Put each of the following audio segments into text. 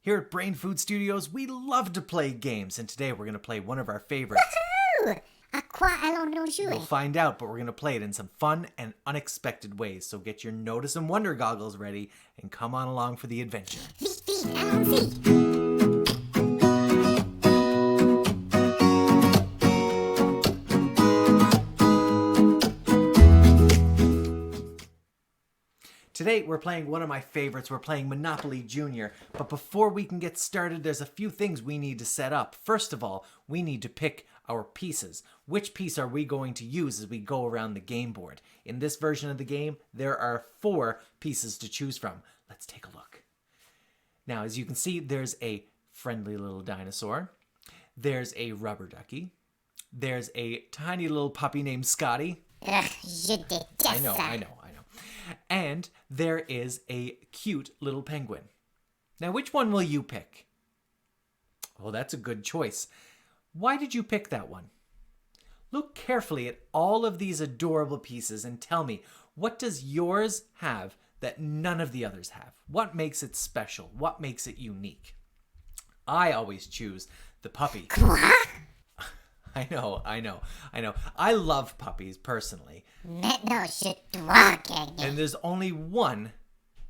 Here at Brain Food Studios, we love to play games, and today we're going to play one of our favorites. Woohoo! À quoi allons-nous jouer? You'll find out, but we're going to play it in some fun and unexpected ways. So get your Notice and Wonder goggles ready and come on along for the adventure. Vite, vite, allons-y! Today, we're playing one of my favorites. We're playing Monopoly Jr. But before we can get started, there's a few things we need to set up. First of all, we need to pick our pieces. Which piece are we going to use as we go around the game board? In this version of the game, there are 4 pieces to choose from. Let's take a look. Now, as you can see, there's a friendly little dinosaur. There's a rubber ducky. There's a tiny little puppy named Scotty. Ugh, je déteste I know. ça. And there is a cute little penguin. Now, which one will you pick? Oh, that's a good choice. Why did you pick that one? Look carefully at all of these adorable pieces and tell me, what does yours have that none of the others have? What makes it special? What makes it unique? I always choose the puppy. Quoi? I know. I love puppies personally. Maintenant, je dois gagner. And there's only one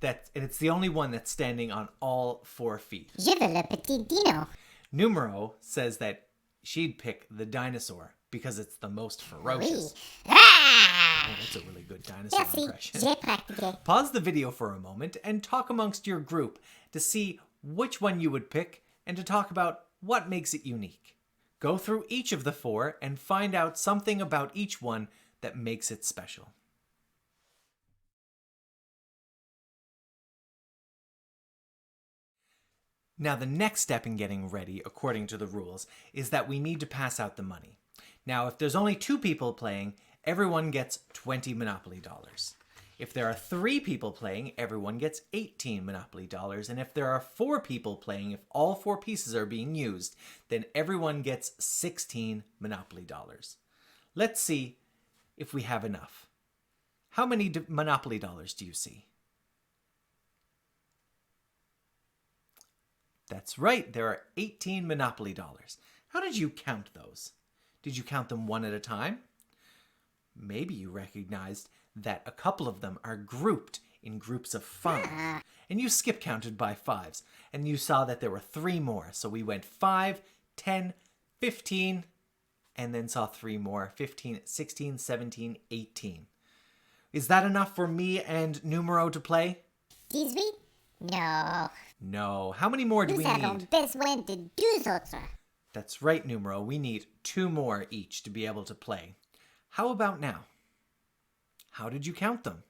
and it's the only one that's standing on all 4 feet. Je veux le petit dino. Numero says that she'd pick the dinosaur because it's the most ferocious. Oui. Ah! Oh, that's a really good dinosaur Merci, impression. j'ai pratiqué. Pause the video for a moment and talk amongst your group to see which one you would pick and to talk about what makes it unique. Go through each of the 4 and find out something about each one that makes it special. Now, the next step in getting ready, according to the rules, is that we need to pass out the money. Now, if there's only 2 people playing, everyone gets 20 Monopoly dollars. If there are 3 people playing, everyone gets 18 Monopoly dollars. And if there are 4 people playing, if all 4 pieces are being used, then everyone gets 16 Monopoly dollars. Let's see if we have enough. How many Monopoly dollars do you see? That's right, there are 18 Monopoly dollars. How did you count those? Did you count them one at a time? Maybe you recognized that a couple of them are grouped in groups of 5. And you skip counted by 5s. And you saw that there were 3 more. So we went 5, 10, 15, and then saw 3 more. 15, 16, 17, 18. Is that enough for me and Numero to play? 18? No. No. How many more do we Nous avons need? besoin de 2 autres. That's right, Numero. We need 2 more each to be able to play. How about now? How did you count them?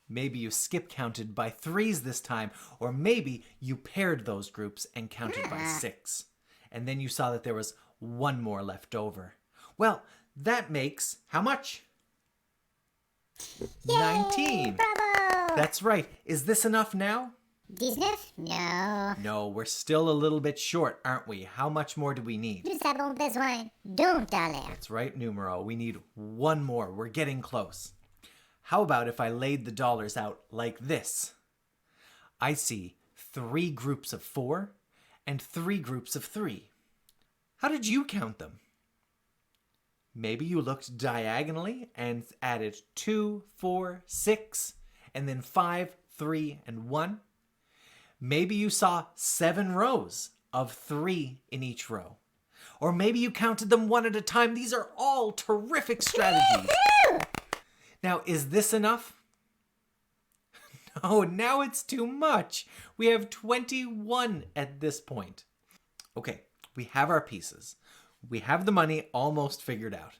Maybe you skip counted by 3s this time, or maybe you paired those groups and counted by 6. And then you saw that there was 1 more left over. Well, that makes how much? Yay, 19. Bravo! That's right. Is this enough now? 19? No. No, we're still a little bit short, aren't we? How much more do we need? Nous avons besoin d'un dollar. That's right, Numero. We need 1 more. We're getting close. How about if I laid the dollars out like this? I see 3 groups of 4 and 3 groups of 3. How did you count them? Maybe you looked diagonally and added 2, 4, 6, and then 5, 3, and 1. Maybe you saw 7 rows of 3 in each row. Or maybe you counted them one at a time. These are all terrific strategies. Now, is this enough? No, now it's too much. We have 21 at this point. Okay, we have our pieces. We have the money almost figured out.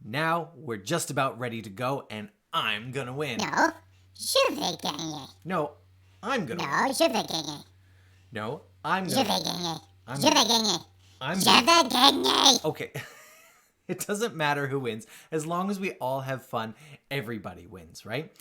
Now we're just about ready to go, and I'm gonna win. No, je vais gagner. No, I'm gonna win. No, je vais gagner. No, I'm Je gonna vais win. gagner. I'm Je vais gagner. I'm Je vais gagner. Okay. It doesn't matter who wins. As long as we all have fun, everybody wins, right?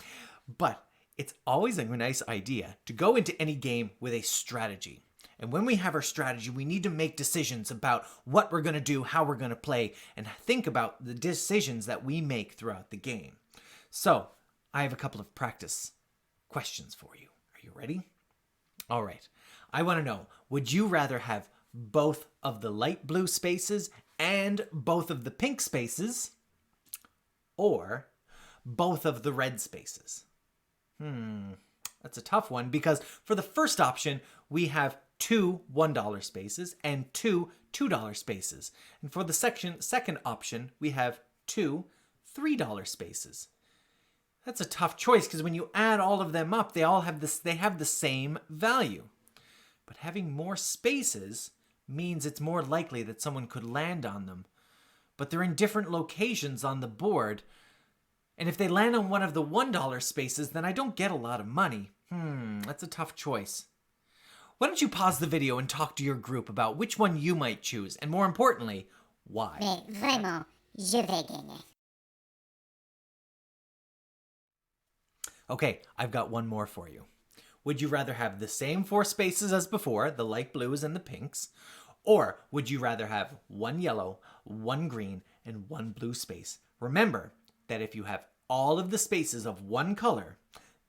But it's always a nice idea to go into any game with a strategy. And when we have our strategy, we need to make decisions about what we're going to do, how we're going to play, and think about the decisions that we make throughout the game. So, I have a couple of practice questions for you. Are you ready? All right. I want to know, would you rather have both of the light blue spaces and both of the pink spaces, or both of the red spaces? That's a tough one, because for the first option, we have two $1 spaces and two $2 spaces. And for the second option, we have two $3 spaces. That's a tough choice, because when you add all of them up, they have the same value. But having more spaces means it's more likely that someone could land on them. But they're in different locations on the board. And if they land on one of the $1 spaces, then I don't get a lot of money. That's a tough choice. Why don't you pause the video and talk to your group about which one you might choose, and more importantly, why? Mais vraiment, je vais gagner. Okay, I've got one more for you. Would you rather have the same 4 spaces as before, the light blues and the pinks, or would you rather have one yellow, one green, and one blue space? Remember that if you have all of the spaces of one color,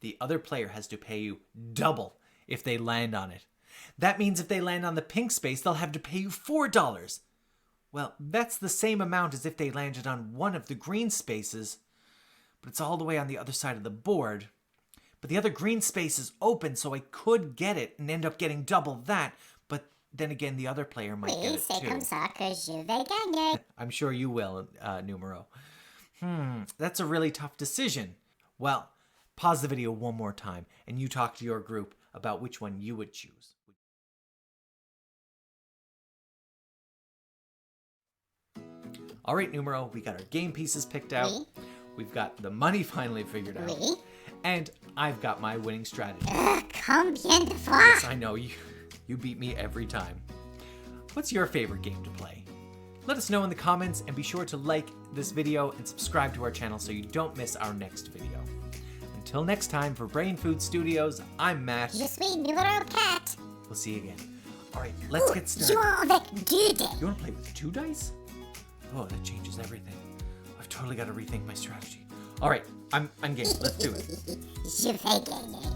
the other player has to pay you double if they land on it. That means if they land on the pink space, they'll have to pay you $4. Well, that's the same amount as if they landed on one of the green spaces, but it's all the way on the other side of the board. But the other green space is open, so I could get it and end up getting double that, but then again, the other player might Oui, get it c'est too. comme ça que je vais gagner. I'm sure you will, Numero. That's a really tough decision. Well, pause the video one more time, and you talk to your group about which one you would choose. All right, Numero, we got our game pieces picked out. Oui. We've got the money finally figured out. Oui. And I've got my winning strategy. Combien de fois? Yes, I know, you beat me every time. What's your favorite game to play? Let us know in the comments, and be sure to like this video and subscribe to our channel so you don't miss our next video. Until next time, for Brain Food Studios, I'm Matt. Je suis numéro 4. We'll see you again. All right, let's get started. Jouons avec 2 dés. You want to play with 2 dice? Oh, that changes everything. I've totally got to rethink my strategy. All right, I'm game. Let's do it. Je vais gagner.